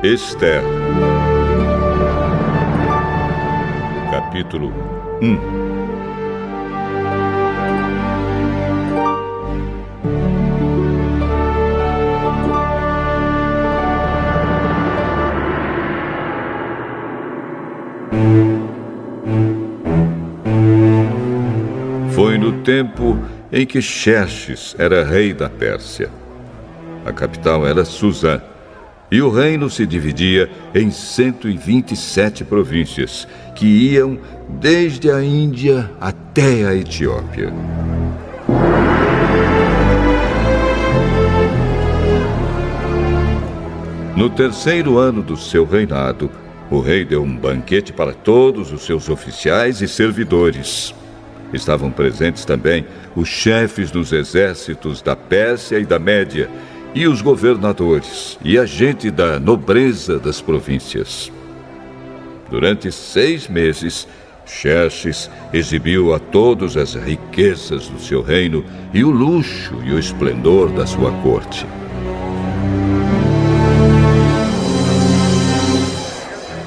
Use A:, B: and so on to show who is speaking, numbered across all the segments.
A: Ester. Capítulo 1. Foi no tempo em que Xerxes era rei da Pérsia. A capital era Susã, e o reino se dividia em 127 províncias, que iam desde a Índia até a Etiópia. No terceiro ano do seu reinado, o rei deu um banquete para todos os seus oficiais e servidores. Estavam presentes também os chefes dos exércitos da Pérsia e da Média, e os governadores, e a gente da nobreza das províncias. Durante 6 meses, Xerxes exibiu a todos as riquezas do seu reino e o luxo e o esplendor da sua corte.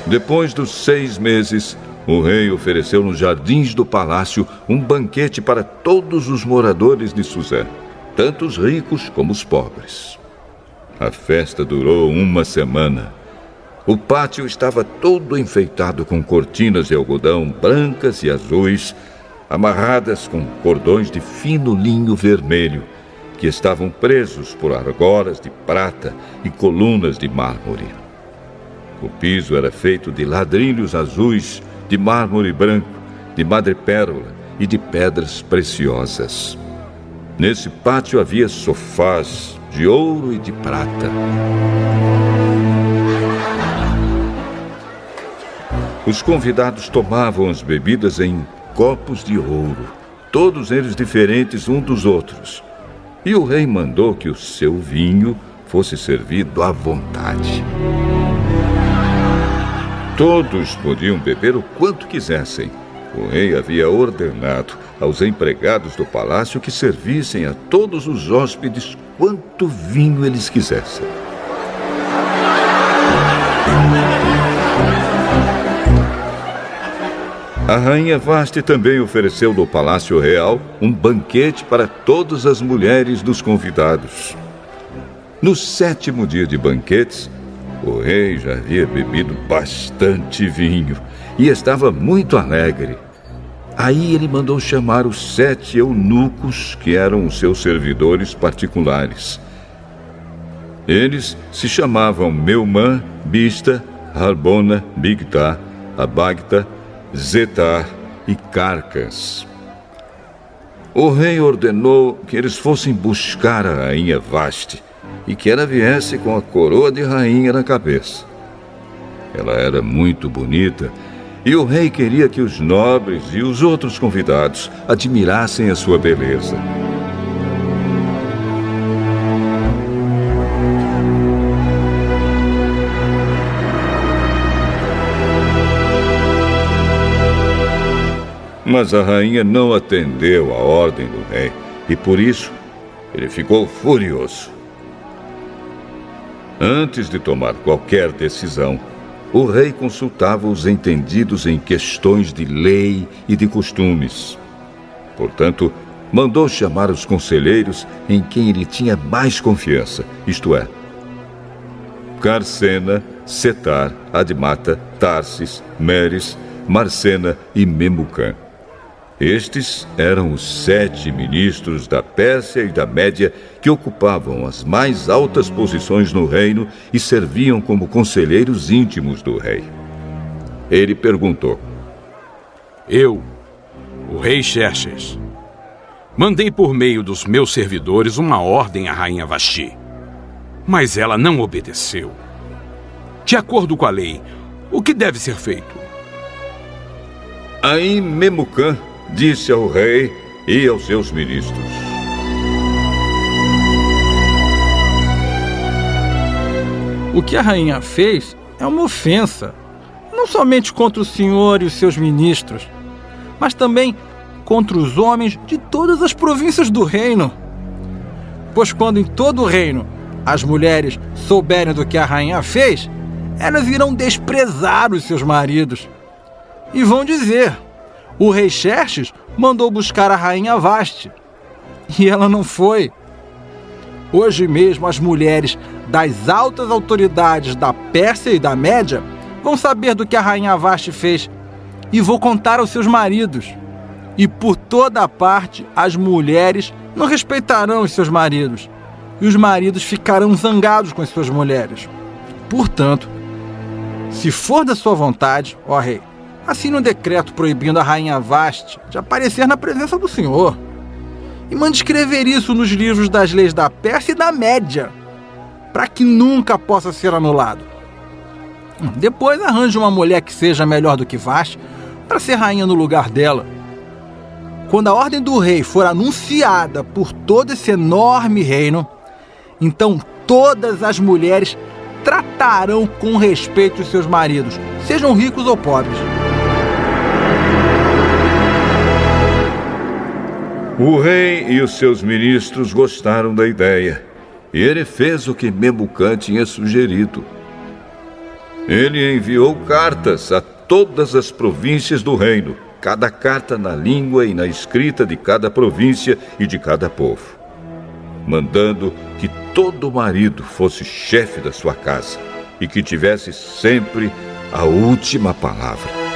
A: Depois dos 6 meses, o rei ofereceu nos jardins do palácio um banquete para todos os moradores de Susã, tanto os ricos como os pobres. A festa durou 1 semana. O pátio estava todo enfeitado com cortinas de algodão brancas e azuis, amarradas com cordões de fino linho vermelho, que estavam presos por argolas de prata e colunas de mármore. O piso era feito de ladrilhos azuis, de mármore branco, de madrepérola e de pedras preciosas. Nesse pátio havia sofás de ouro e de prata. Os convidados tomavam as bebidas em copos de ouro, todos eles diferentes uns dos outros. E o rei mandou que o seu vinho fosse servido à vontade. Todos podiam beber o quanto quisessem. O rei havia ordenado aos empregados do palácio que servissem a todos os hóspedes quanto vinho eles quisessem. A rainha Vasti também ofereceu no Palácio Real um banquete para todas as mulheres dos convidados. No 7º dia de banquetes, o rei já havia bebido bastante vinho e estava muito alegre. Aí ele mandou chamar os 7 eunucos que eram os seus servidores particulares. Eles se chamavam Meumã, Bista, Harbona, Bigtá, Abagtá, Zetar e Carcas. O rei ordenou que eles fossem buscar a rainha Vasti e que ela viesse com a coroa de rainha na cabeça. Ela era muito bonita e o rei queria que os nobres e os outros convidados admirassem a sua beleza. Mas a rainha não atendeu à ordem do rei e por isso ele ficou furioso. Antes de tomar qualquer decisão, o rei consultava os entendidos em questões de lei e de costumes. Portanto, mandou chamar os conselheiros em quem ele tinha mais confiança, isto é, Carcena, Setar, Admata, Tarsis, Meres, Marcena e Memucã. Estes eram os 7 ministros da Pérsia e da Média que ocupavam as mais altas posições no reino e serviam como conselheiros íntimos do rei. Ele perguntou:
B: Eu, o rei Xerxes, mandei por meio dos meus servidores uma ordem à rainha Vasti, mas ela não obedeceu. De acordo com a lei, o que deve ser feito?
A: Aí Memucã disse ao rei e aos seus ministros:
C: O que a rainha fez é uma ofensa, não somente contra o senhor e os seus ministros, mas também contra os homens de todas as províncias do reino. Pois quando em todo o reino as mulheres souberem do que a rainha fez, elas irão desprezar os seus maridos. E vão dizer: o rei Xerxes mandou buscar a rainha Vaste, e ela não foi. Hoje mesmo as mulheres das altas autoridades da Pérsia e da Média vão saber do que a rainha Vaste fez e vão contar aos seus maridos. E por toda a parte as mulheres não respeitarão os seus maridos, e os maridos ficarão zangados com as suas mulheres. Portanto, se for da sua vontade, ó rei, assine um decreto proibindo a rainha Vaste de aparecer na presença do Senhor. E mande escrever isso nos livros das leis da Pérsia e da Média, para que nunca possa ser anulado. Depois arranje uma mulher que seja melhor do que Vaste para ser rainha no lugar dela. Quando a ordem do rei for anunciada por todo esse enorme reino, então todas as mulheres tratarão com respeito os seus maridos, sejam ricos ou pobres.
A: O rei e os seus ministros gostaram da ideia, e ele fez o que Memucã tinha sugerido. Ele enviou cartas a todas as províncias do reino, cada carta na língua e na escrita de cada província e de cada povo, mandando que todo marido fosse chefe da sua casa e que tivesse sempre a última palavra.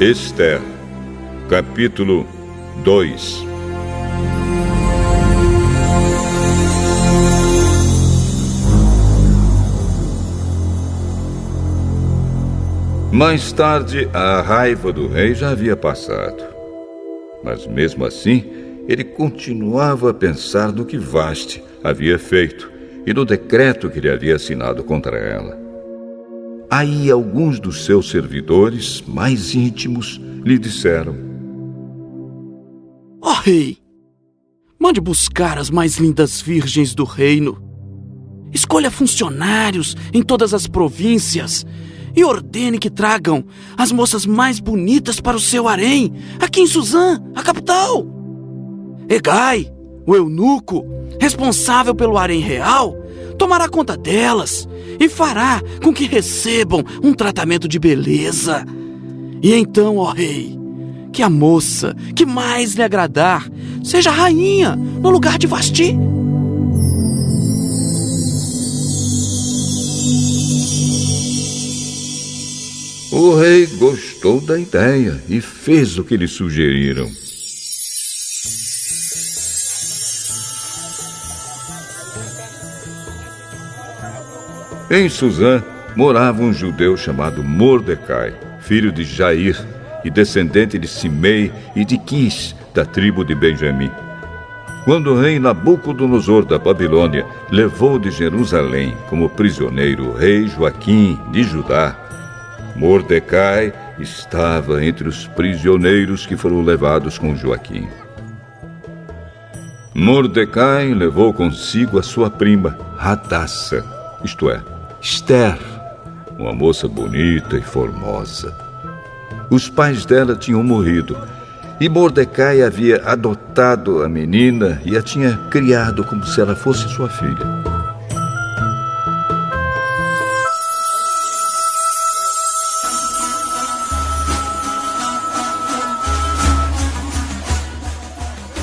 A: Esther, capítulo 2. Mais tarde, a raiva do rei já havia passado. Mas mesmo assim, ele continuava a pensar no que Vaste havia feito e no decreto que ele havia assinado contra ela. Aí alguns dos seus servidores mais íntimos lhe disseram:
D: Ó rei, mande buscar as mais lindas virgens do reino. Escolha funcionários em todas as províncias e ordene que tragam as moças mais bonitas para o seu harém, aqui em Suzã, a capital. Hegai, o eunuco, responsável pelo harém real, tomará conta delas e fará com que recebam um tratamento de beleza. E então, ó rei, que a moça que mais lhe agradar seja rainha no lugar de Vasti.
A: O rei gostou da ideia e fez o que lhe sugeriram. Em Suzã morava um judeu chamado Mordecai, filho de Jair e descendente de Simei e de Quis, da tribo de Benjamim. Quando o rei Nabucodonosor da Babilônia levou de Jerusalém como prisioneiro o rei Joaquim de Judá, Mordecai estava entre os prisioneiros que foram levados com Joaquim. Mordecai levou consigo a sua prima, Hadassa, isto é, Esther, uma moça bonita e formosa. Os pais dela tinham morrido e Mordecai havia adotado a menina e a tinha criado como se ela fosse sua filha.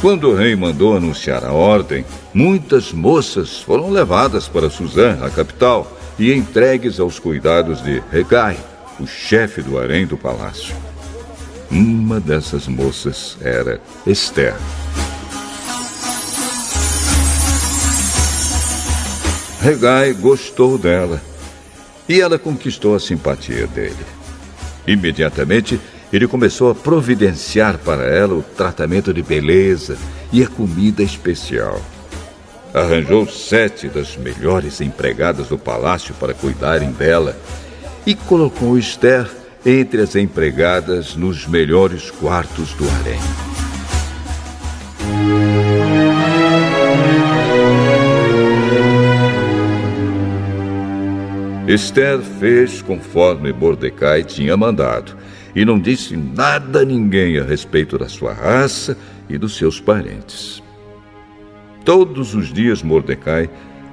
A: Quando o rei mandou anunciar a ordem, muitas moças foram levadas para Suzã, a capital, e entregues aos cuidados de Hegai, o chefe do harém do palácio. Uma dessas moças era Esther. Hegai gostou dela e ela conquistou a simpatia dele. Imediatamente, ele começou a providenciar para ela o tratamento de beleza e a comida especial. arranjou 7 das melhores empregadas do palácio para cuidarem dela e colocou Esther entre as empregadas nos melhores quartos do harém. Esther fez conforme Mordecai tinha mandado e não disse nada a ninguém a respeito da sua raça e dos seus parentes. Todos os dias Mordecai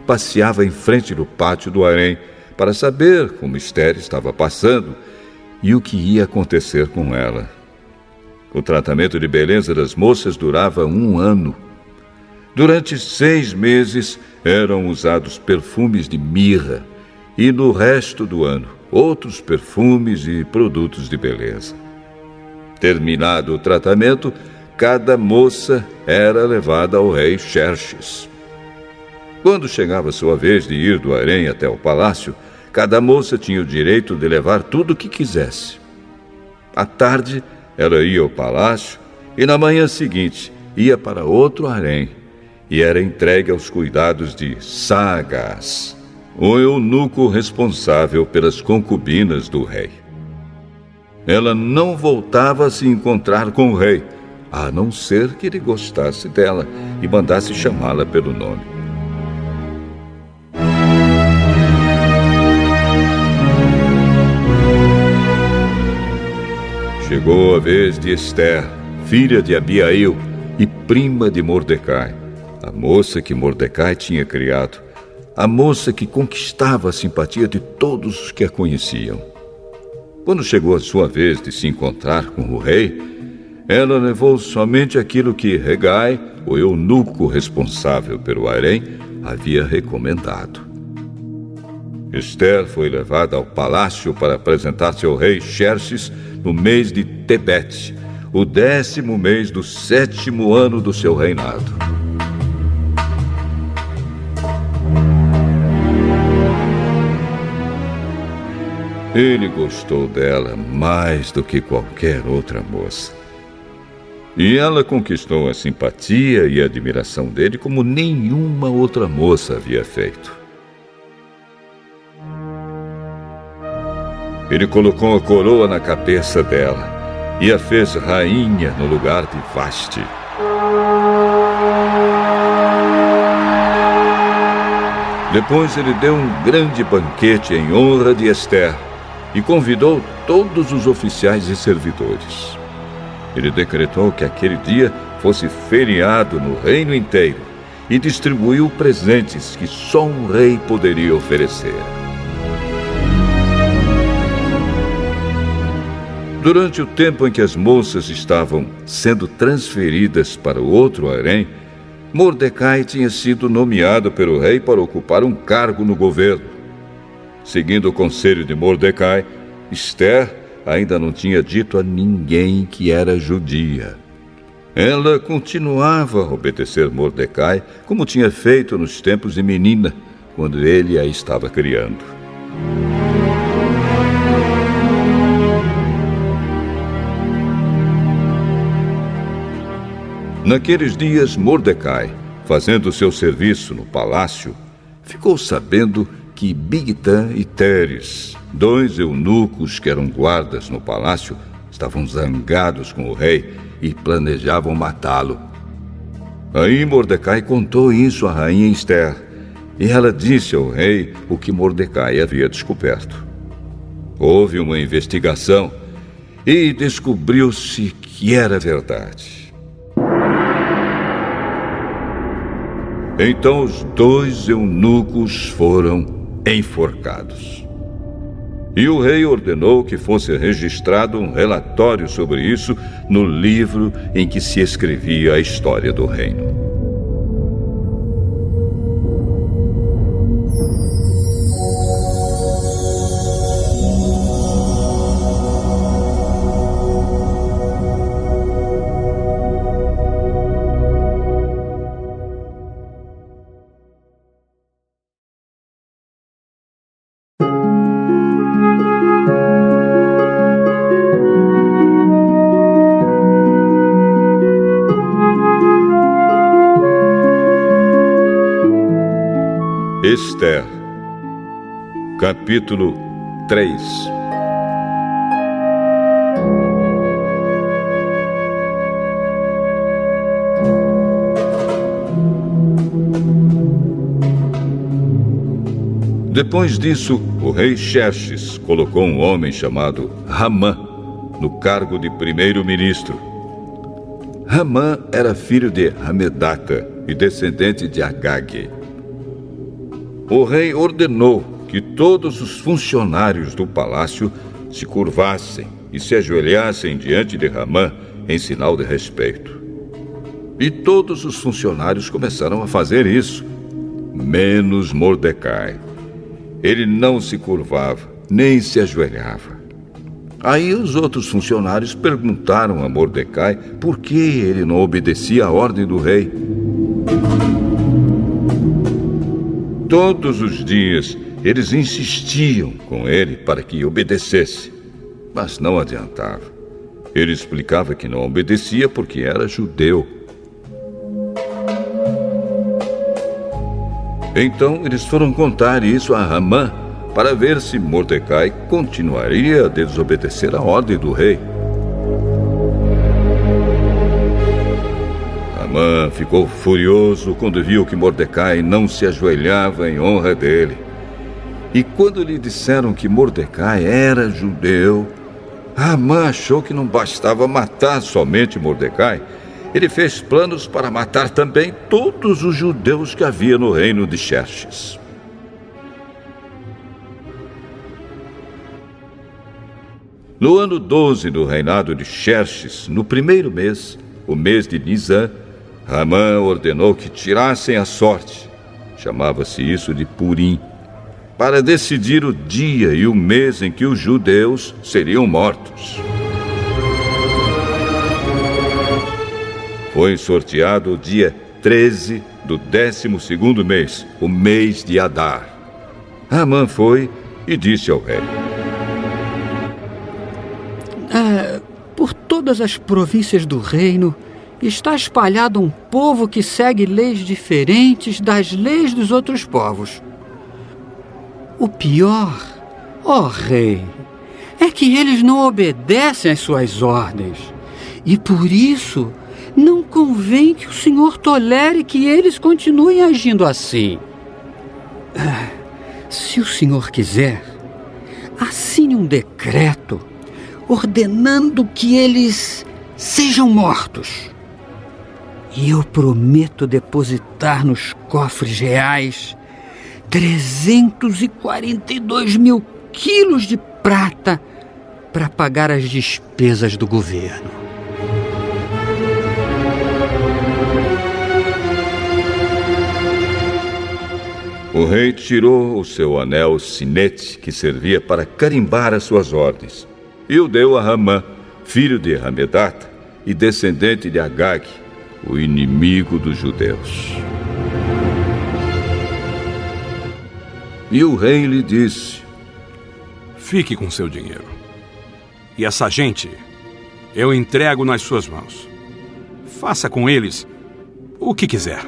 A: passeava em frente do pátio do harém para saber como Esther estava passando e o que ia acontecer com ela. O tratamento de beleza das moças durava 1 ano. Durante 6 meses eram usados perfumes de mirra e no resto do ano outros perfumes e produtos de beleza. Terminado o tratamento, cada moça era levada ao rei Xerxes. Quando chegava a sua vez de ir do harém até o palácio, cada moça tinha o direito de levar tudo o que quisesse. À tarde, ela ia ao palácio e na manhã seguinte ia para outro harém e era entregue aos cuidados de Saagás, o eunuco responsável pelas concubinas do rei. Ela não voltava a se encontrar com o rei, a não ser que ele gostasse dela e mandasse chamá-la pelo nome. Chegou a vez de Esther, filha de Abiail e prima de Mordecai, a moça que Mordecai tinha criado, a moça que conquistava a simpatia de todos os que a conheciam. Quando chegou a sua vez de se encontrar com o rei, ela levou somente aquilo que Hegai, o eunuco responsável pelo harém, havia recomendado. Esther foi levada ao palácio para apresentar-se ao rei Xerxes no mês de Tebete, o 10º mês do 7º ano do seu reinado. Ele gostou dela mais do que qualquer outra moça. E ela conquistou a simpatia e a admiração dele como nenhuma outra moça havia feito. Ele colocou a coroa na cabeça dela e a fez rainha no lugar de Vasti. Depois ele deu um grande banquete em honra de Esther e convidou todos os oficiais e servidores. Ele decretou que aquele dia fosse feriado no reino inteiro e distribuiu presentes que só um rei poderia oferecer. Durante o tempo em que as moças estavam sendo transferidas para o outro harém, Mordecai tinha sido nomeado pelo rei para ocupar um cargo no governo. Seguindo o conselho de Mordecai, Esther ainda não tinha dito a ninguém que era judia. Ela continuava a obedecer Mordecai, como tinha feito nos tempos de menina, quando ele a estava criando. Naqueles dias, Mordecai, fazendo seu serviço no palácio, ficou sabendo que Bigtã e Teres, 2 eunucos que eram guardas no palácio, estavam zangados com o rei e planejavam matá-lo. Aí Mordecai contou isso à rainha Esther, e ela disse ao rei o que Mordecai havia descoberto. Houve uma investigação e descobriu-se que era verdade. Então os 2 eunucos foram enforcados. E o rei ordenou que fosse registrado um relatório sobre isso no livro em que se escrevia a história do reino. Esther, capítulo 3. Depois disso, o rei Xerxes colocou um homem chamado Ramã no cargo de primeiro-ministro. Ramã era filho de Hamedata e descendente de Agag. O rei ordenou que todos os funcionários do palácio se curvassem e se ajoelhassem diante de Ramã em sinal de respeito. E todos os funcionários começaram a fazer isso, menos Mordecai. Ele não se curvava, nem se ajoelhava. Aí os outros funcionários perguntaram a Mordecai por que ele não obedecia à ordem do rei. Todos os dias eles insistiam com ele para que obedecesse, mas não adiantava. Ele explicava que não obedecia porque era judeu. Então eles foram contar isso a Ramã para ver se Mordecai continuaria a desobedecer a ordem do rei. Ramã ficou furioso quando viu que Mordecai não se ajoelhava em honra dele. E quando lhe disseram que Mordecai era judeu, Ramã achou que não bastava matar somente Mordecai. Ele fez planos para matar também todos os judeus que havia no reino de Xerxes. No ano 12 do reinado de Xerxes, no primeiro mês, o mês de Nisã, Ramã ordenou que tirassem a sorte, chamava-se isso de Purim, para decidir o dia e o mês em que os judeus seriam mortos. Foi sorteado o dia 13 do 12º mês, o mês de Adar. Ramã foi e disse ao rei:
E: por todas as províncias do reino está espalhado um povo que segue leis diferentes das leis dos outros povos. O pior, ó rei, é que eles não obedecem às suas ordens. E por isso não convém que o Senhor tolere que eles continuem agindo assim. Se o Senhor quiser, assine um decreto ordenando que eles sejam mortos. E eu prometo depositar nos cofres reais 342 mil quilos de prata para pagar as despesas do governo.
A: O rei tirou o seu anel sinete, que servia para carimbar as suas ordens, e o deu a Ramã, filho de Hamedata e descendente de Agag, o inimigo dos judeus. E o rei lhe disse:
B: fique com seu dinheiro. E essa gente eu entrego nas suas mãos. Faça com eles o que quiser.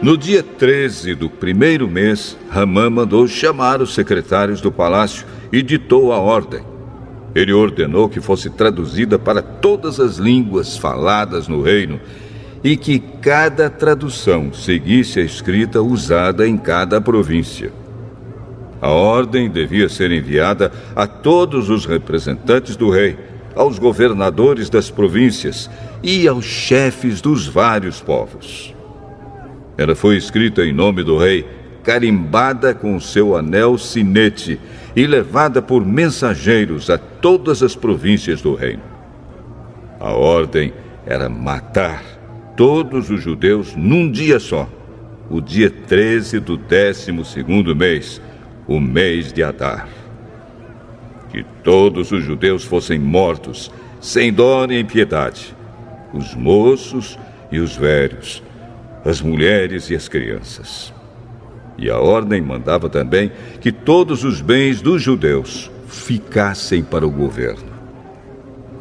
A: No dia 13 do primeiro mês, Ramã mandou chamar os secretários do palácio e ditou a ordem. Ele ordenou que fosse traduzida para todas as línguas faladas no reino e que cada tradução seguisse a escrita usada em cada província. A ordem devia ser enviada a todos os representantes do rei, aos governadores das províncias e aos chefes dos vários povos. Ela foi escrita em nome do rei, carimbada com o seu anel sinete e levada por mensageiros a todas as províncias do reino. A ordem era matar todos os judeus num dia só, o dia 13 do 12º mês, o mês de Adar. Que todos os judeus fossem mortos, sem dó nem piedade, os moços e os velhos, as mulheres e as crianças. E a ordem mandava também que todos os bens dos judeus ficassem para o governo.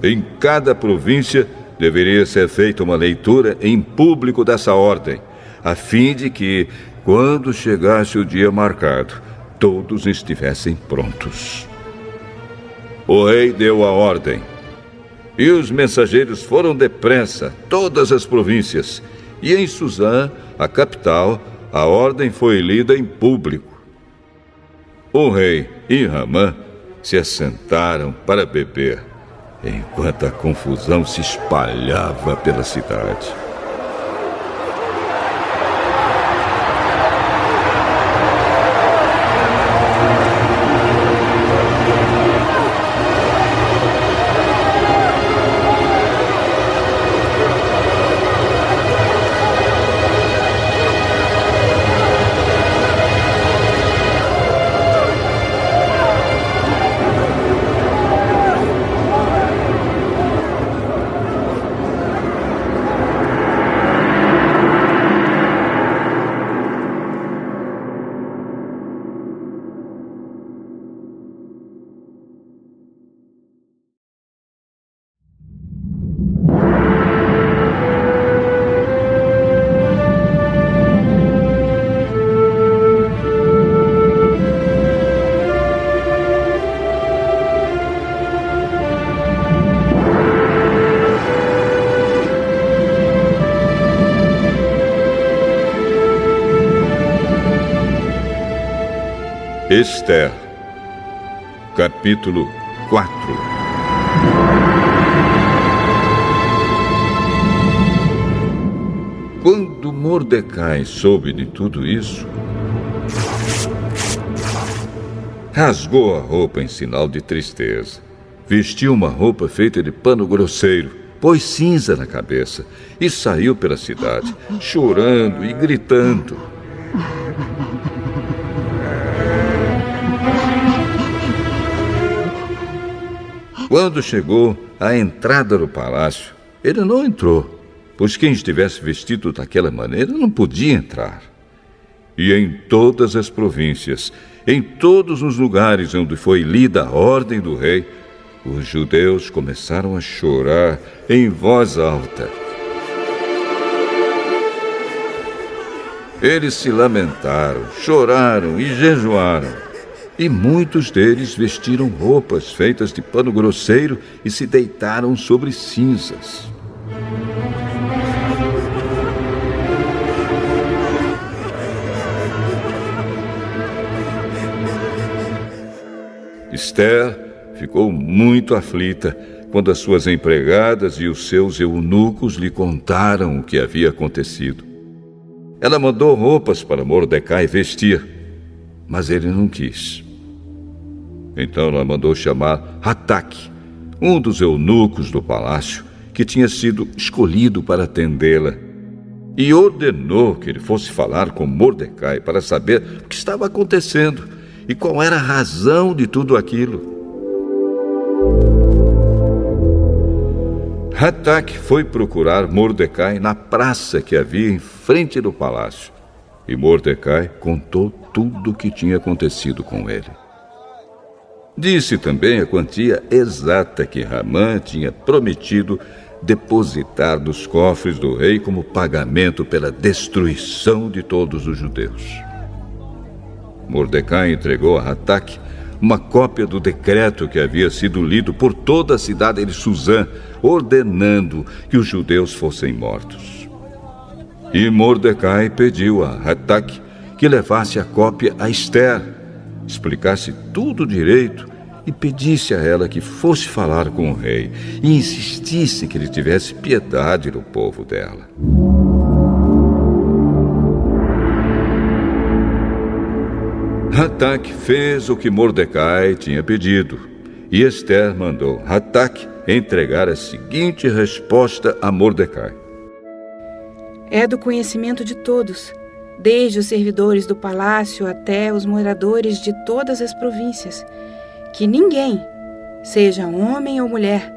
A: Em cada província deveria ser feita uma leitura em público dessa ordem, a fim de que, quando chegasse o dia marcado, todos estivessem prontos. O rei deu a ordem, e os mensageiros foram depressa a todas as províncias, e em Suzã, a capital, a ordem foi lida em público. O rei e Ramã se assentaram para beber, enquanto a confusão se espalhava pela cidade. Esther, capítulo 4. Quando Mordecai soube de tudo isso, rasgou a roupa em sinal de tristeza, vestiu uma roupa feita de pano grosseiro, pôs cinza na cabeça e saiu pela cidade, chorando e gritando. Quando chegou à entrada do palácio, ele não entrou, pois quem estivesse vestido daquela maneira não podia entrar. E em todas as províncias, em todos os lugares onde foi lida a ordem do rei, os judeus começaram a chorar em voz alta. Eles se lamentaram, choraram e jejuaram. E muitos deles vestiram roupas feitas de pano grosseiro e se deitaram sobre cinzas. Esther ficou muito aflita quando as suas empregadas e os seus eunucos lhe contaram o que havia acontecido. Ela mandou roupas para Mordecai vestir, mas ele não quis. Então ela mandou chamar Hataque, um dos eunucos do palácio, que tinha sido escolhido para atendê-la, e ordenou que ele fosse falar com Mordecai para saber o que estava acontecendo e qual era a razão de tudo aquilo. Hataque foi procurar Mordecai na praça que havia em frente do palácio, e Mordecai contou tudo o que tinha acontecido com ele. Disse também a quantia exata que Ramã tinha prometido depositar nos cofres do rei como pagamento pela destruição de todos os judeus. Mordecai entregou a Hataque uma cópia do decreto que havia sido lido por toda a cidade de Suzã, ordenando que os judeus fossem mortos. E Mordecai pediu a Hataque que levasse a cópia a Esther, explicasse tudo direito e pedisse a ela que fosse falar com o rei e insistisse que ele tivesse piedade do povo dela. Hataque fez o que Mordecai tinha pedido, e Esther mandou Hataque entregar a seguinte resposta a Mordecai.
F: É do conhecimento de todos, desde os servidores do palácio até os moradores de todas as províncias, que ninguém, seja homem ou mulher,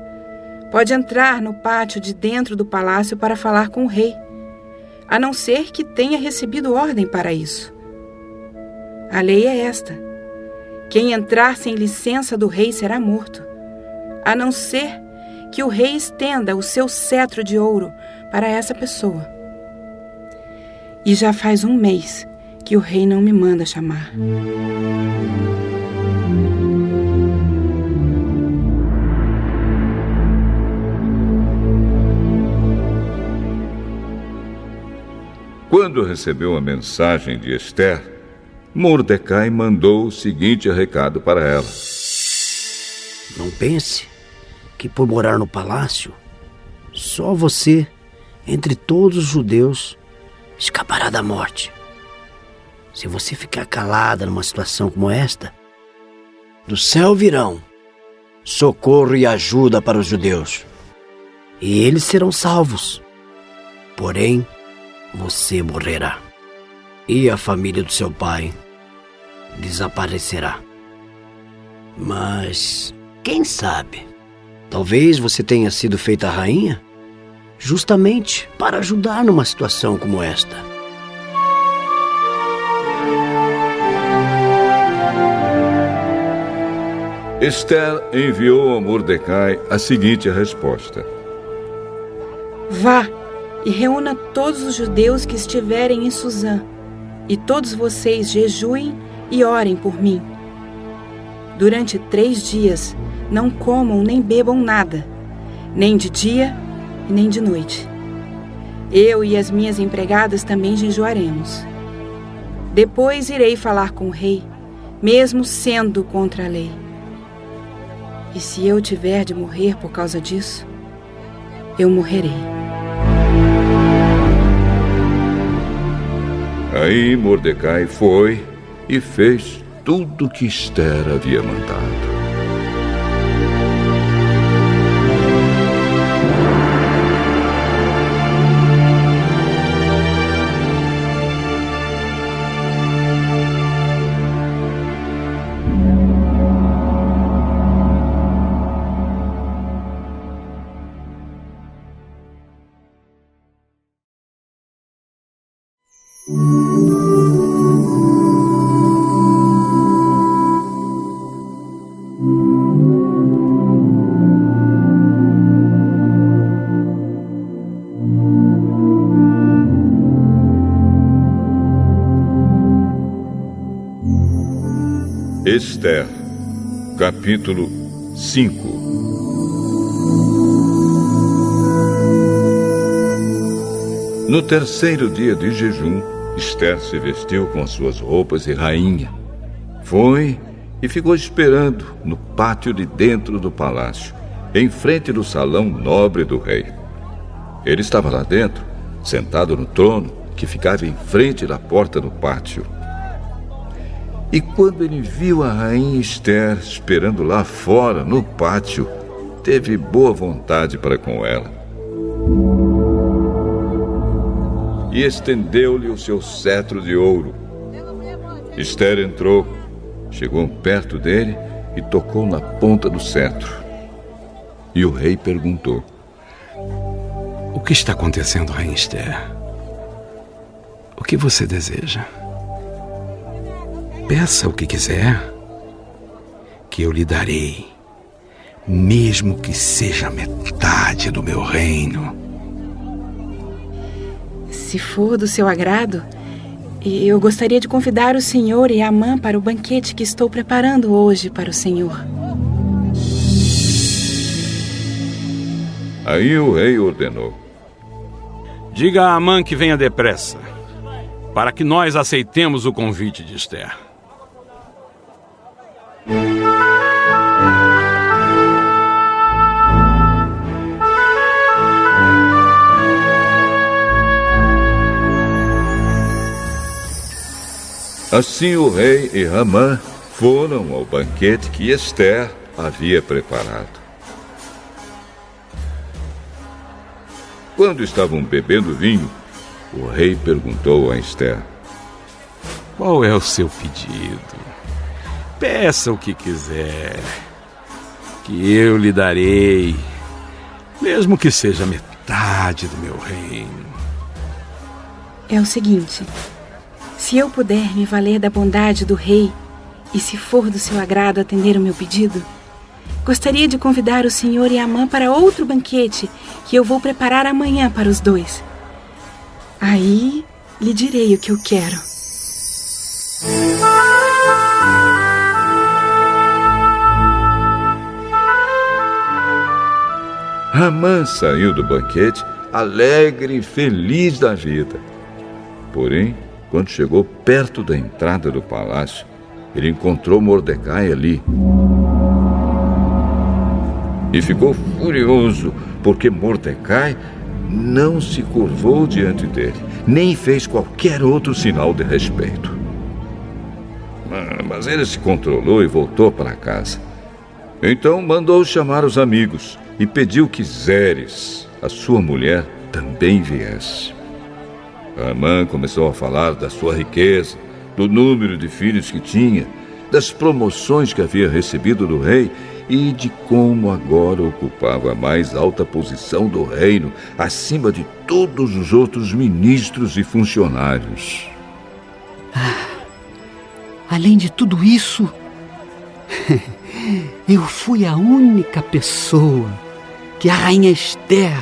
F: pode entrar no pátio de dentro do palácio para falar com o rei, a não ser que tenha recebido ordem para isso. A lei é esta: quem entrar sem licença do rei será morto, a não ser que o rei estenda o seu cetro de ouro para essa pessoa. E já faz 1 mês que o rei não me manda chamar.
A: Quando recebeu a mensagem de Ester, Mordecai mandou o seguinte recado para ela:
G: Não pense que por morar no palácio, só você, entre todos os judeus, escapará da morte. Se você ficar calada numa situação como esta, do céu virão socorro e ajuda para os judeus, e eles serão salvos. Porém, você morrerá, e a família do seu pai desaparecerá. Mas, quem sabe, talvez você tenha sido feita rainha justamente para ajudar numa situação como esta.
A: Ester enviou a Mordecai a seguinte resposta:
F: Vá e reúna todos os judeus que estiverem em Suzã, e todos vocês jejuem e orem por mim. Durante 3 dias não comam nem bebam nada, nem de dia e nem de noite. Eu e as minhas empregadas também jejuaremos. Depois irei falar com o rei, mesmo sendo contra a lei. E se eu tiver de morrer por causa disso, eu morrerei.
A: Aí Mordecai foi e fez tudo o que Ester havia mandado. Ester, capítulo 5. No 3º dia de jejum, Ester se vestiu com suas roupas de rainha. Foi e ficou esperando no pátio de dentro do palácio, em frente do salão nobre do rei. Ele estava lá dentro, sentado no trono que ficava em frente da porta do pátio. E quando ele viu a rainha Ester esperando lá fora, no pátio, teve boa vontade para com ela. E estendeu-lhe o seu cetro de ouro. Ester entrou, chegou perto dele e tocou na ponta do cetro. E o rei perguntou:
B: O que está acontecendo, rainha Ester? O que você deseja? Peça o que quiser, que eu lhe darei, mesmo que seja metade do meu reino.
F: Se for do seu agrado, eu gostaria de convidar o senhor e Amã para o banquete que estou preparando hoje para o senhor.
A: Aí o rei ordenou:
B: Diga a Amã que venha depressa, para que nós aceitemos o convite de Ester.
A: Assim o rei e Amã foram ao banquete que Ester havia preparado. Quando estavam bebendo vinho, o rei perguntou a Ester:
B: Qual é o seu pedido? Peça o que quiser, que eu lhe darei, mesmo que seja metade do meu reino.
F: É o seguinte: se eu puder me valer da bondade do rei, e se for do seu agrado atender o meu pedido, gostaria de convidar o senhor e a Amã para outro banquete que eu vou preparar amanhã para os dois. Aí lhe direi o que eu quero.
A: Amã saiu do banquete alegre e feliz da vida. Porém, quando chegou perto da entrada do palácio, ele encontrou Mordecai ali. E ficou furioso, porque Mordecai não se curvou diante dele, nem fez qualquer outro sinal de respeito. Mas ele se controlou e voltou para casa. Então mandou chamar os amigos e pediu que Zeres, a sua mulher, também viesse. Amã começou a falar da sua riqueza, do número de filhos que tinha, das promoções que havia recebido do rei e de como agora ocupava a mais alta posição do reino, acima de todos os outros ministros e funcionários.
E: Além de tudo isso, eu fui a única pessoa que a rainha Esther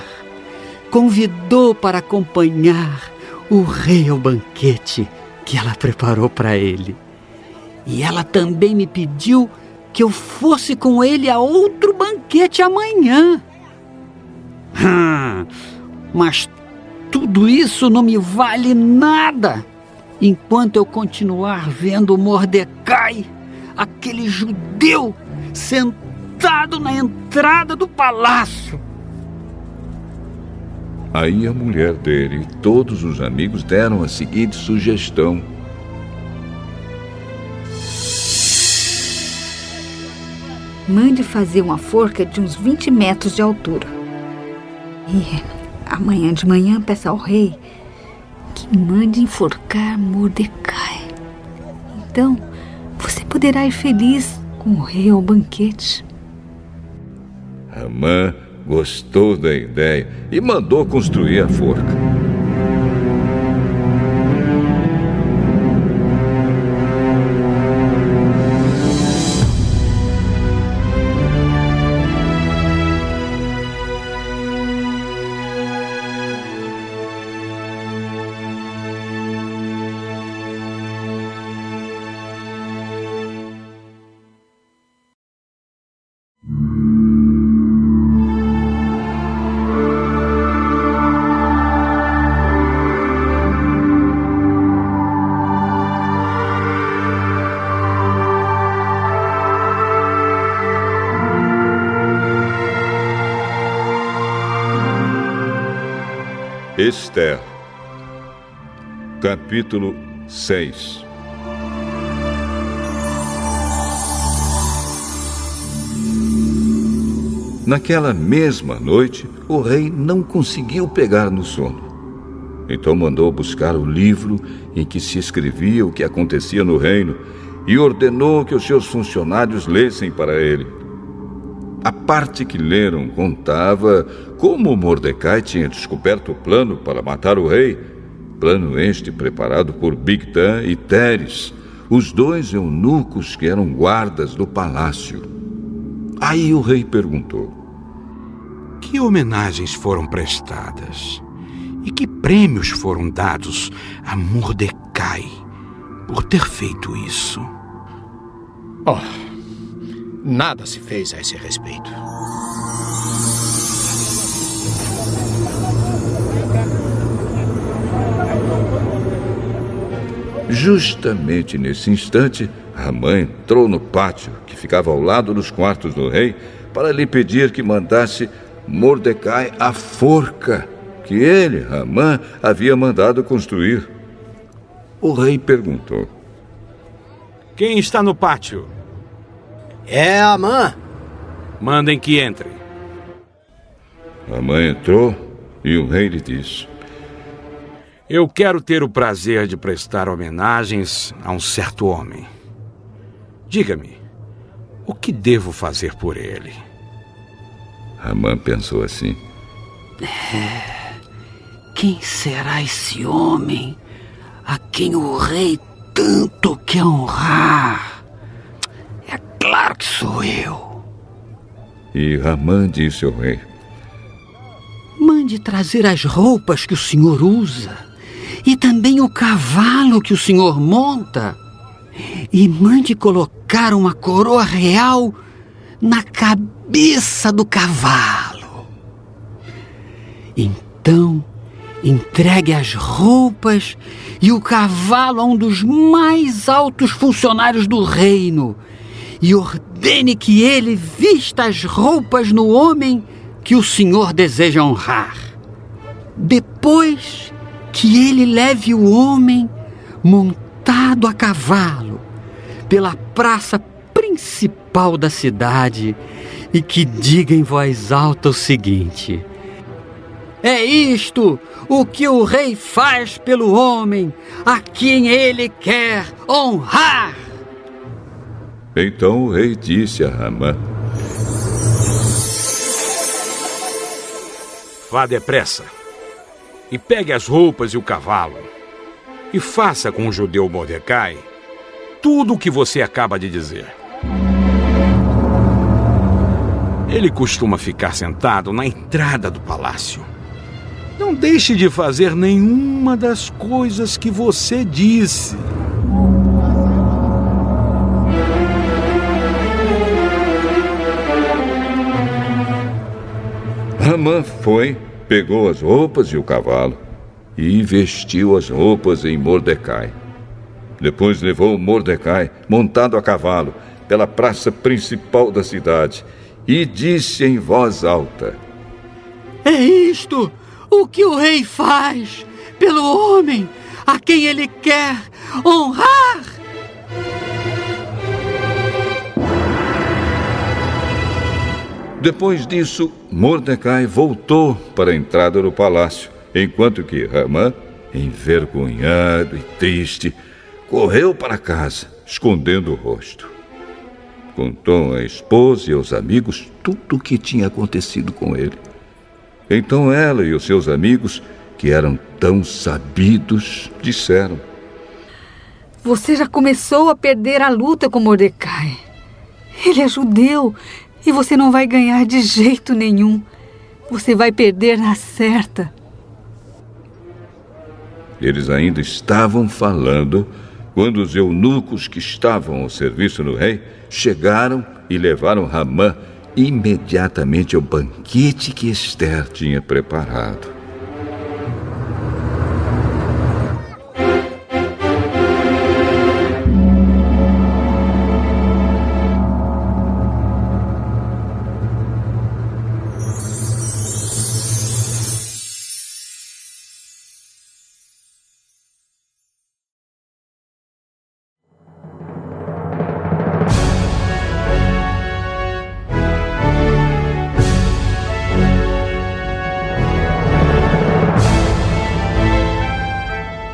E: convidou para acompanhar o rei ao banquete que ela preparou para ele. E ela também me pediu que eu fosse com ele a outro banquete amanhã. Mas tudo isso não me vale nada enquanto eu continuar vendo Mordecai, aquele judeu, sentado na entrada do palácio.
A: Aí a mulher dele e todos os amigos deram a seguinte sugestão:
H: mande fazer uma forca de uns 20 metros de altura. E amanhã de manhã peça ao rei que mande enforcar Mordecai. Então você poderá ir feliz com o rei ao banquete.
A: Amã gostou da ideia e mandou construir a forca. Esther, capítulo 6. Naquela mesma noite, o rei não conseguiu pegar no sono. Então mandou buscar o livro em que se escrevia o que acontecia no reino e ordenou que os seus funcionários lessem para ele. A parte que leram contava como Mordecai tinha descoberto o plano para matar o rei, plano este preparado por Bigtã e Teres, os dois eunucos que eram guardas do palácio. Aí o rei perguntou:
B: que homenagens foram prestadas e que prêmios foram dados a Mordecai por ter feito isso?
I: Nada se fez a esse respeito.
A: Justamente nesse instante, Amã entrou no pátio, que ficava ao lado dos quartos do rei, para lhe pedir que mandasse Mordecai a forca que ele, Amã, havia mandado construir. O rei perguntou:
B: quem está no pátio?
G: É Amã.
B: Mandem que entre.
A: Amã entrou e o rei lhe disse:
B: eu quero ter o prazer de prestar homenagens a um certo homem. Diga-me, o que devo fazer por ele?
A: Amã pensou assim:
E: Quem será esse homem a quem o rei tanto quer honrar? É claro que sou eu.
A: E Ramã disse ao rei:
E: mande trazer as roupas que o senhor usa e também o cavalo que o senhor monta. E mande colocar uma coroa real na cabeça do cavalo. Então, entregue as roupas e o cavalo a um dos mais altos funcionários do reino e ordene que ele vista as roupas no homem que o senhor deseja honrar. Depois que ele leve o homem montado a cavalo pela praça principal da cidade e que diga em voz alta o seguinte: é isto o que o rei faz pelo homem a quem ele quer honrar.
A: Então o rei disse a Ramã:
B: vá depressa e pegue as roupas e o cavalo e faça com o judeu Mordecai tudo o que você acaba de dizer. Ele costuma ficar sentado na entrada do palácio. Não deixe de fazer nenhuma das coisas que você disse.
A: Ramã foi, pegou as roupas e o cavalo e vestiu as roupas em Mordecai. Depois levou Mordecai, montado a cavalo, pela praça principal da cidade e disse em voz alta:
E: é isto o que o rei faz pelo homem a quem ele quer honrar.
A: Depois disso, Mordecai voltou para a entrada do palácio, enquanto que Ramã, envergonhado e triste, correu para casa, escondendo o rosto. Contou à esposa e aos amigos tudo o que tinha acontecido com ele. Então ela e os seus amigos, que eram tão sabidos, disseram:
H: você já começou a perder a luta com Mordecai. Ele é judeu e você não vai ganhar de jeito nenhum. Você vai perder na certa.
A: Eles ainda estavam falando quando os eunucos que estavam ao serviço do rei chegaram e levaram Ramã imediatamente ao banquete que Ester tinha preparado.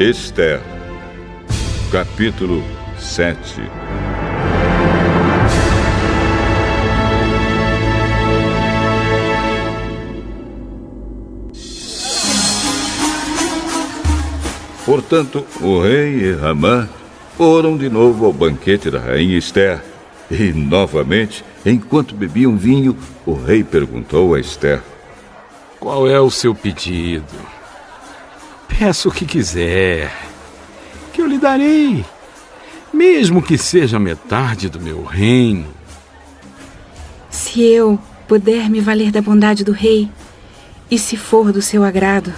A: Ester, capítulo 7. Portanto, o rei e Ramã foram de novo ao banquete da rainha Ester. E, novamente, enquanto bebiam vinho, o rei perguntou a Ester:
B: qual é o seu pedido? Peça o que quiser, que eu lhe darei, mesmo que seja metade do meu reino.
F: Se eu puder me valer da bondade do rei, e se for do seu agrado,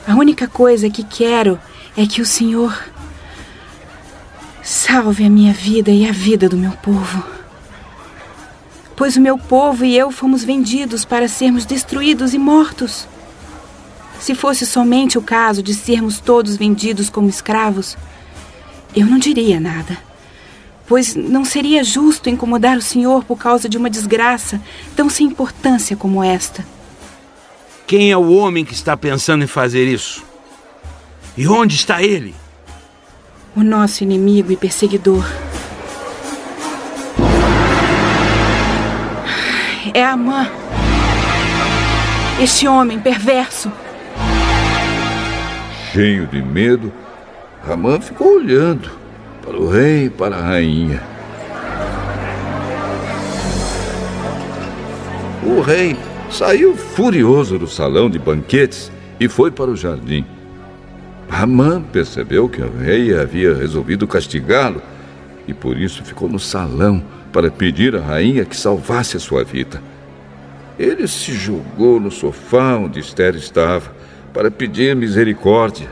F: a única coisa que quero é que o Senhor salve a minha vida e a vida do meu povo. Pois o meu povo e eu fomos vendidos para sermos destruídos e mortos. Se fosse somente o caso de sermos todos vendidos como escravos, eu não diria nada, pois não seria justo incomodar o Senhor por causa de uma desgraça tão sem importância como esta.
B: Quem é o homem que está pensando em fazer isso? E onde está ele?
F: O nosso inimigo e perseguidor. É Amã, este homem perverso.
A: Cheio de medo, Ramã ficou olhando para o rei e para a rainha. o rei saiu furioso do salão de banquetes e foi para o jardim. Amã percebeu que o rei havia resolvido castigá-lo e por isso ficou no salão para pedir à rainha que salvasse a sua vida. Ele se jogou no sofá onde Ester estava para pedir misericórdia.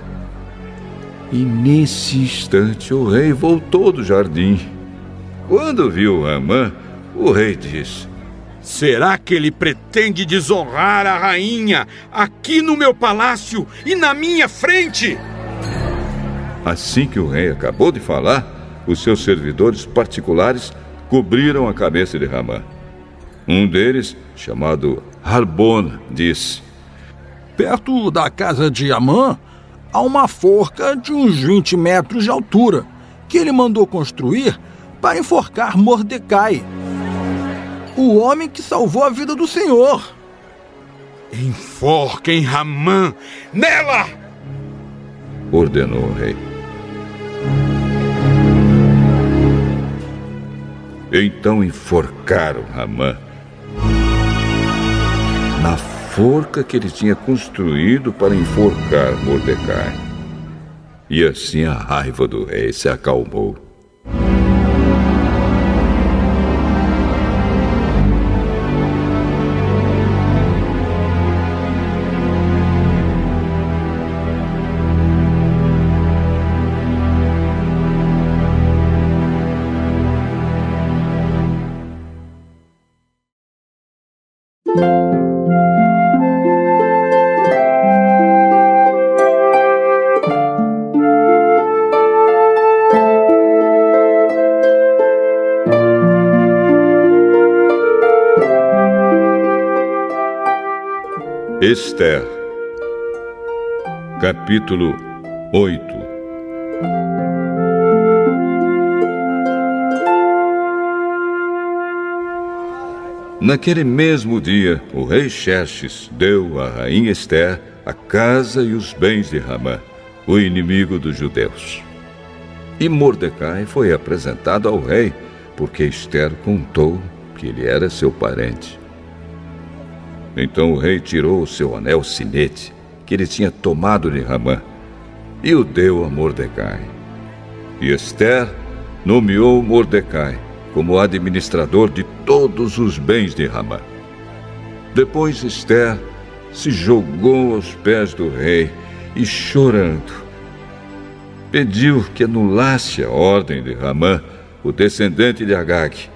A: E nesse instante o rei voltou do jardim. Quando viu Amã, o rei disse:
B: será que ele pretende desonrar a rainha aqui no meu palácio e na minha frente?
A: Assim que o rei acabou de falar, os seus servidores particulares cobriram a cabeça de Amã. Um deles, chamado Harbona, disse:
C: perto da casa de Amã, há uma forca de uns 20 metros de altura, que ele mandou construir para enforcar Mordecai, o homem que salvou a vida do Senhor.
B: Enforquem Amã nela!
A: Ordenou o rei. Então enforcaram Amã na forca que ele tinha construído para enforcar Mordecai. E assim a raiva do rei se acalmou. Ester, capítulo 8. Naquele mesmo dia, o rei Xerxes deu à rainha Ester a casa e os bens de Amã, o inimigo dos judeus. E Mordecai foi apresentado ao rei, porque Ester contou que ele era seu parente. Então o rei tirou o seu anel sinete, que ele tinha tomado de Amã, e o deu a Mordecai. E Ester nomeou Mordecai como administrador de todos os bens de Amã. Depois Ester se jogou aos pés do rei e, chorando, pediu que anulasse a ordem de Amã, o descendente de Agag,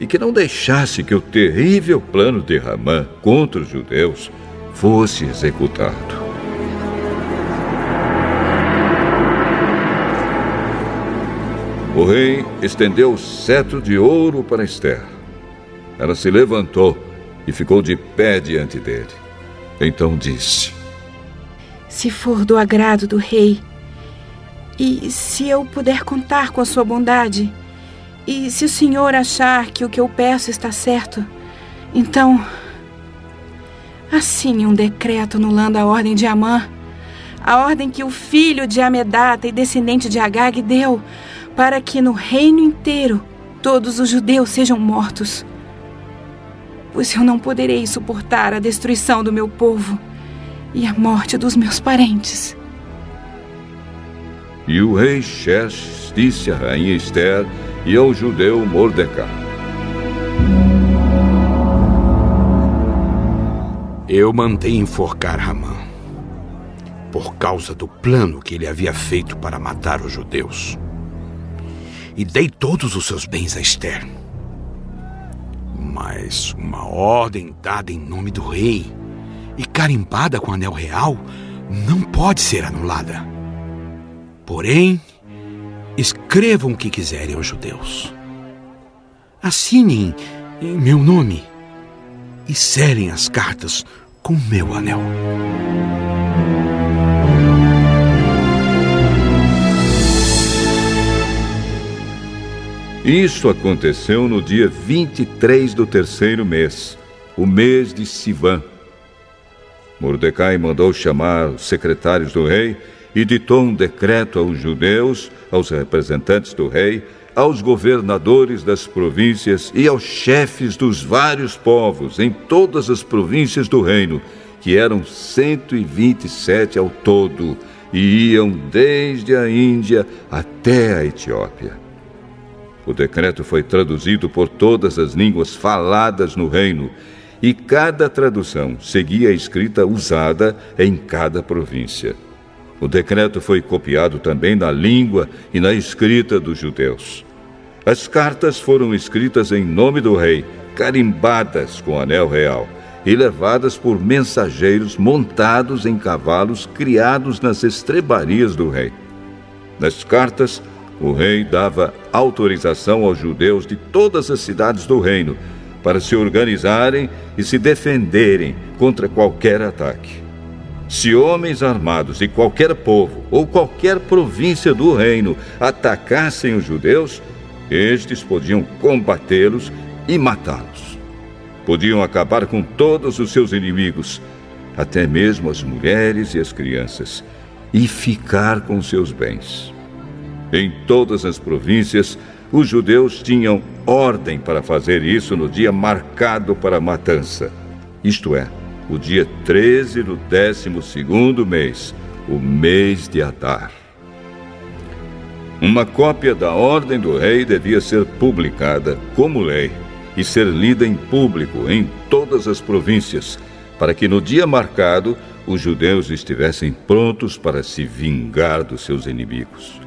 A: e que não deixasse que o terrível plano de Amã contra os judeus fosse executado. O rei estendeu o cetro de ouro para Ester. Ela se levantou e ficou de pé diante dele. Então disse:
F: se for do agrado do rei, e se eu puder contar com a sua bondade, e se o senhor achar que o que eu peço está certo, então assine um decreto anulando a ordem de Amã, a ordem que o filho de Amedata e descendente de Agag deu, para que no reino inteiro todos os judeus sejam mortos. Pois eu não poderei suportar a destruição do meu povo e a morte dos meus parentes.
A: E o rei Xerxes disse à rainha Ester e ao judeu Mordecai:
B: eu mandei enforcar Amã, por causa do plano que ele havia feito para matar os judeus. E dei todos os seus bens a Ester. Mas uma ordem dada em nome do rei e carimbada com anel real não pode ser anulada. Porém, escrevam o que quiserem aos judeus. Assinem em meu nome e selem as cartas com meu anel.
A: Isso aconteceu no dia 23 do terceiro mês, o mês de Sivan. Mordecai mandou chamar os secretários do rei e ditou um decreto aos judeus, aos representantes do rei, aos governadores das províncias e aos chefes dos vários povos em todas as províncias do reino, que eram 127 ao todo, e iam desde a Índia até a Etiópia. O decreto foi traduzido por todas as línguas faladas no reino, e cada tradução seguia a escrita usada em cada província. O decreto foi copiado também na língua e na escrita dos judeus. As cartas foram escritas em nome do rei, carimbadas com anel real, e levadas por mensageiros montados em cavalos criados nas estrebarias do rei. Nas cartas, o rei dava autorização aos judeus de todas as cidades do reino para se organizarem e se defenderem contra qualquer ataque. Se homens armados de qualquer povo ou qualquer província do reino atacassem os judeus, estes podiam combatê-los e matá-los. Podiam acabar com todos os seus inimigos, até mesmo as mulheres e as crianças, e ficar com seus bens. Em todas as províncias, os judeus tinham ordem para fazer isso no dia marcado para a matança, isto é, o dia 13 do 12º mês, o mês de Adar. Uma cópia da ordem do rei devia ser publicada como lei e ser lida em público em todas as províncias, para que no dia marcado os judeus estivessem prontos para se vingar dos seus inimigos.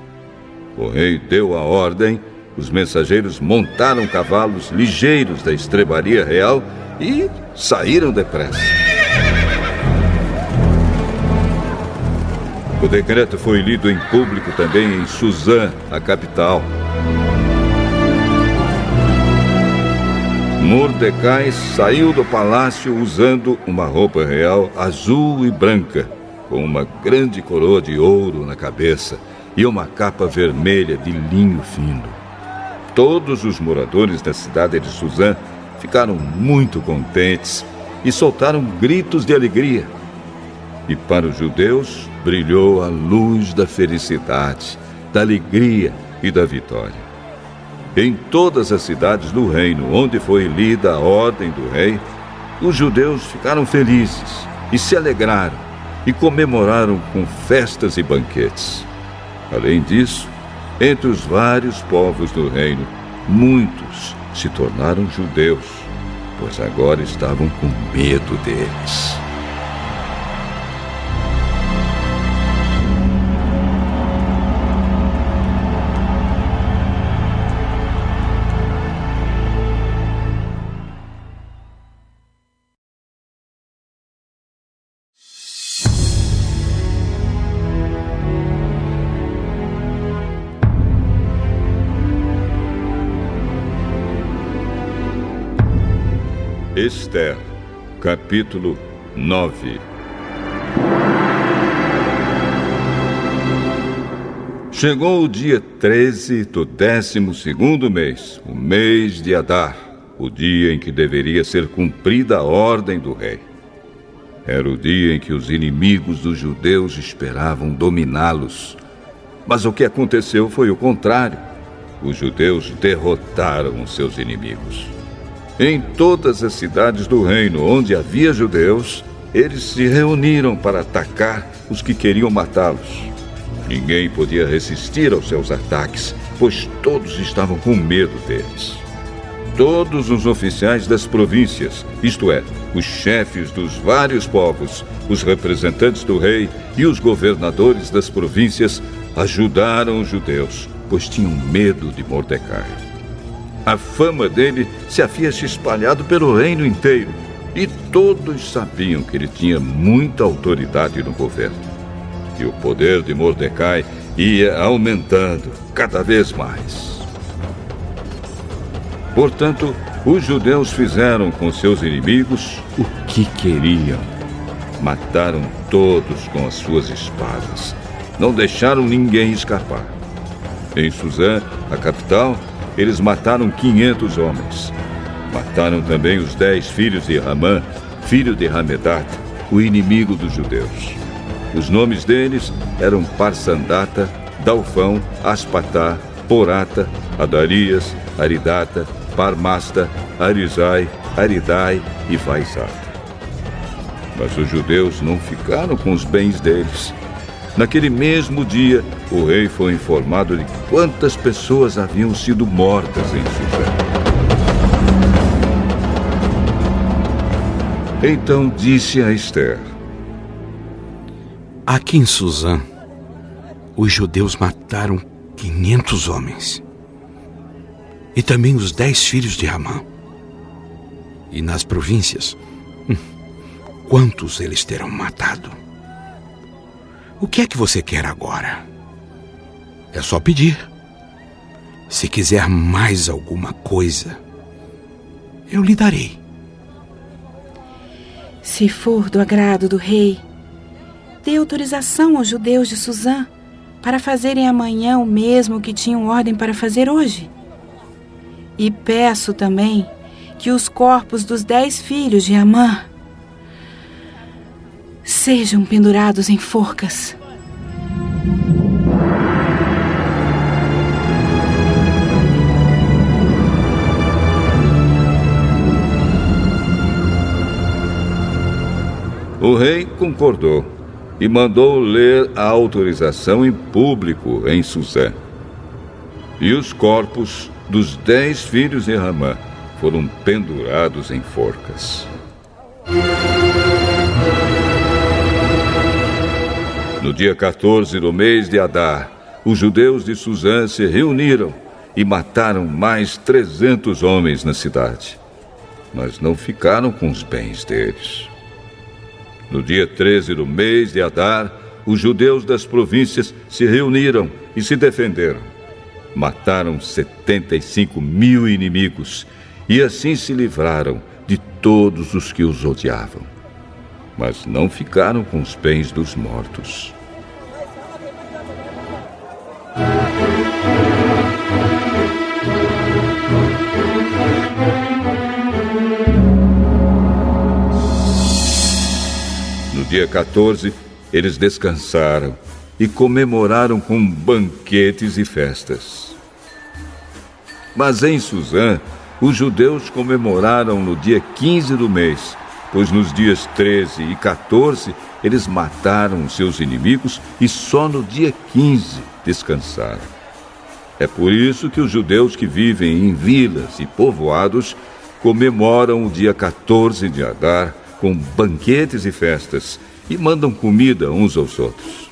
A: O rei deu a ordem, os mensageiros montaram cavalos ligeiros da estrebaria real e saíram depressa. O decreto foi lido em público também em Suzã, a capital. Mordecai saiu do palácio usando uma roupa real azul e branca, com uma grande coroa de ouro na cabeça e uma capa vermelha de linho fino. Todos os moradores da cidade de Suzã ficaram muito contentes e soltaram gritos de alegria. E para os judeus brilhou a luz da felicidade, da alegria e da vitória. Em todas as cidades do reino onde foi lida a ordem do rei, os judeus ficaram felizes e se alegraram e comemoraram com festas e banquetes. Além disso, entre os vários povos do reino, muitos se tornaram judeus, pois agora estavam com medo deles. Esther, capítulo 9. Chegou o dia 13 do 12º mês, o mês de Adar, o dia em que deveria ser cumprida a ordem do rei. Era o dia em que os inimigos dos judeus esperavam dominá-los. Mas o que aconteceu foi o contrário. Os judeus derrotaram os seus inimigos. Em todas as cidades do reino onde havia judeus, eles se reuniram para atacar os que queriam matá-los. Ninguém podia resistir aos seus ataques, pois todos estavam com medo deles. Todos os oficiais das províncias, isto é, os chefes dos vários povos, os representantes do rei e os governadores das províncias, ajudaram os judeus, pois tinham medo de Mordecai. A fama dele se havia se espalhado pelo reino inteiro e todos sabiam que ele tinha muita autoridade no governo. E o poder de Mordecai ia aumentando cada vez mais. Portanto, os judeus fizeram com seus inimigos o que queriam. Mataram todos com as suas espadas. Não deixaram ninguém escapar. Em Suzã, a capital, eles mataram 500 homens. Mataram também os 10 filhos de Ramã, filho de Hamedat, o inimigo dos judeus. Os nomes deles eram Parsandata, Dalfão, Aspatá, Porata, Adarias, Aridata, Parmasta, Arizai, Aridai e Vaizata. Mas os judeus não ficaram com os bens deles. Naquele mesmo dia, o rei foi informado de quantas pessoas haviam sido mortas em Suzã. Então disse a Ester:
B: aqui em Suzã, os judeus mataram 500 homens. E também os 10 filhos de Ramã. E nas províncias, quantos eles terão matado? O que é que você quer agora? É só pedir. Se quiser mais alguma coisa, eu lhe darei.
F: Se for do agrado do rei, dê autorização aos judeus de Suzã para fazerem amanhã o mesmo que tinham ordem para fazer hoje. E peço também que os corpos dos 10 filhos de Amã sejam pendurados em forcas.
A: O rei concordou e mandou ler a autorização em público em Suzã. E os corpos dos 10 filhos de Ramã foram pendurados em forcas. No dia 14 do mês de Adar, os judeus de Suzã se reuniram e mataram mais 300 homens na cidade, mas não ficaram com os bens deles. No dia 13 do mês de Adar, os judeus das províncias se reuniram e se defenderam. Mataram 75.000 inimigos e assim se livraram de todos os que os odiavam. Mas não ficaram com os bens dos mortos. No dia 14, eles descansaram e comemoraram com banquetes e festas. Mas em Suzã, os judeus comemoraram no dia 15 do mês, pois nos dias 13 e 14 eles mataram os seus inimigos e só no dia 15 descansaram. É por isso que os judeus que vivem em vilas e povoados comemoram o dia 14 de Adar com banquetes e festas e mandam comida uns aos outros.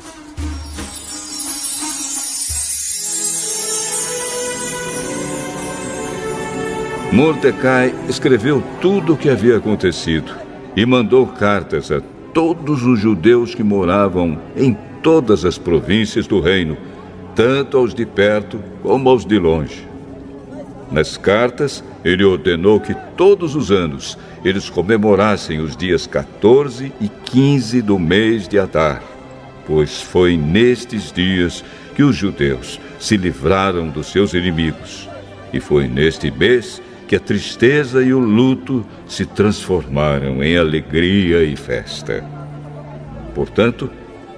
A: Mordecai escreveu tudo o que havia acontecido e mandou cartas a todos os judeus que moravam em todas as províncias do reino, tanto aos de perto como aos de longe. Nas cartas, ele ordenou que todos os anos eles comemorassem os dias 14 e 15 do mês de Adar, pois foi nestes dias que os judeus se livraram dos seus inimigos, e foi neste mês que a tristeza e o luto se transformaram em alegria e festa. Portanto,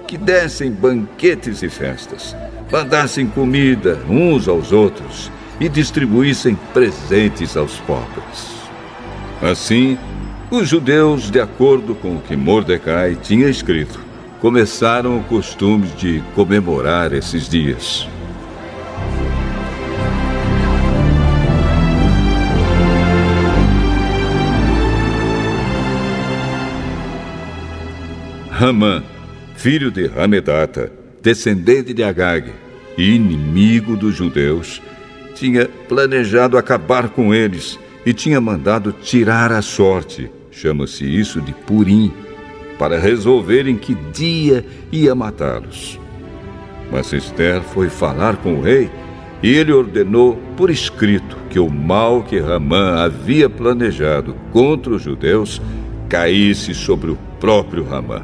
A: que dessem banquetes e festas, mandassem comida uns aos outros e distribuíssem presentes aos pobres. Assim, os judeus, de acordo com o que Mordecai tinha escrito, começaram o costume de comemorar esses dias. Ramã, filho de Hamedata, descendente de Agag e inimigo dos judeus, tinha planejado acabar com eles e tinha mandado tirar a sorte, chama-se isso de Purim, para resolver em que dia ia matá-los. Mas Ester foi falar com o rei e ele ordenou por escrito que o mal que Ramã havia planejado contra os judeus caísse sobre o próprio Ramã.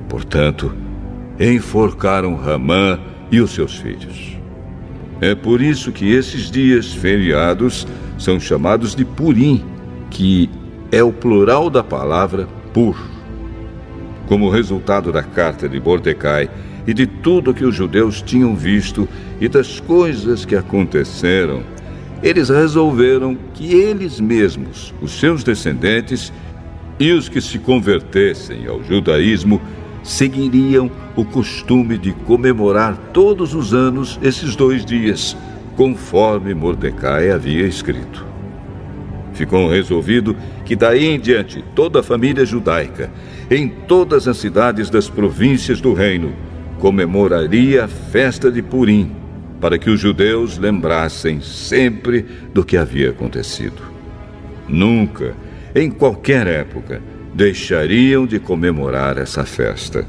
A: Portanto, enforcaram Ramã e os seus filhos. É por isso que esses dias feriados são chamados de Purim, que é o plural da palavra Pur. Como resultado da carta de Mordecai e de tudo que os judeus tinham visto e das coisas que aconteceram, eles resolveram que eles mesmos, os seus descendentes e os que se convertessem ao judaísmo, seguiriam o costume de comemorar todos os anos esses 2 dias, conforme Mordecai havia escrito. Ficou resolvido que daí em diante toda a família judaica, em todas as cidades das províncias do reino, comemoraria a festa de Purim, para que os judeus lembrassem sempre do que havia acontecido. Nunca, em qualquer época, deixariam de comemorar essa festa.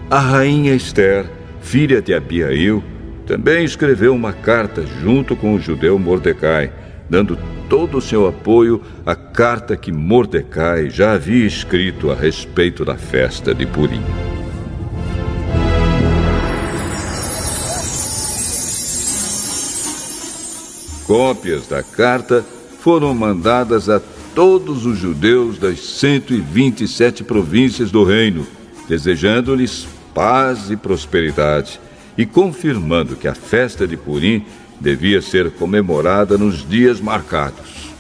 A: A rainha Ester, filha de Abiail, também escreveu uma carta junto com o judeu Mordecai, dando todo o seu apoio à carta que Mordecai já havia escrito a respeito da festa de Purim. Cópias da carta foram mandadas a todos os judeus das 127 províncias do reino, desejando-lhes paz e prosperidade e confirmando que a festa de Purim devia ser comemorada nos dias marcados.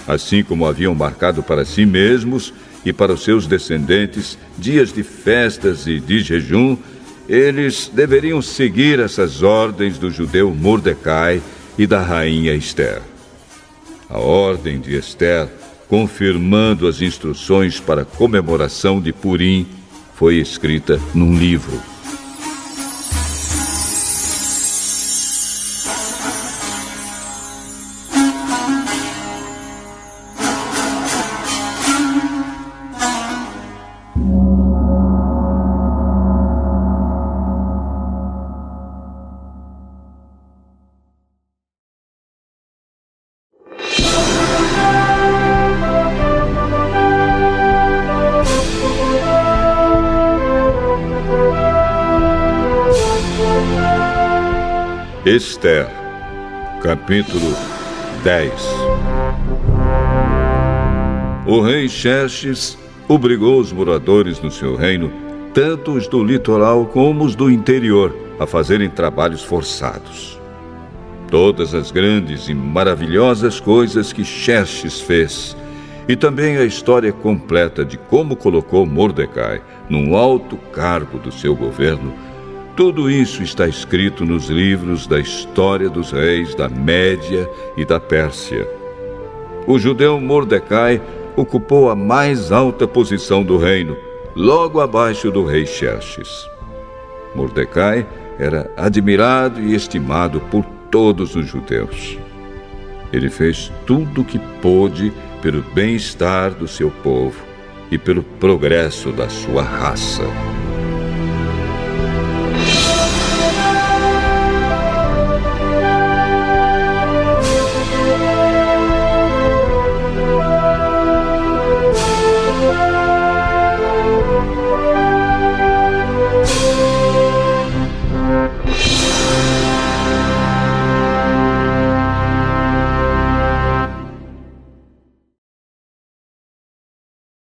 A: Assim como haviam marcado para si mesmos e para os seus descendentes dias de festas e de jejum, eles deveriam seguir essas ordens do judeu Mordecai e da rainha Ester. A ordem de Ester, confirmando as instruções para a comemoração de Purim, foi escrita num livro. Ester, capítulo 10. O rei Xerxes obrigou os moradores no seu reino, tanto os do litoral como os do interior, a fazerem trabalhos forçados. Todas as grandes e maravilhosas coisas que Xerxes fez, e também a história completa de como colocou Mordecai num alto cargo do seu governo, tudo isso está escrito nos livros da história dos reis da Média e da Pérsia. O judeu Mordecai ocupou a mais alta posição do reino, logo abaixo do rei Xerxes. Mordecai era admirado e estimado por todos os judeus. Ele fez tudo o que pôde pelo bem-estar do seu povo e pelo progresso da sua raça.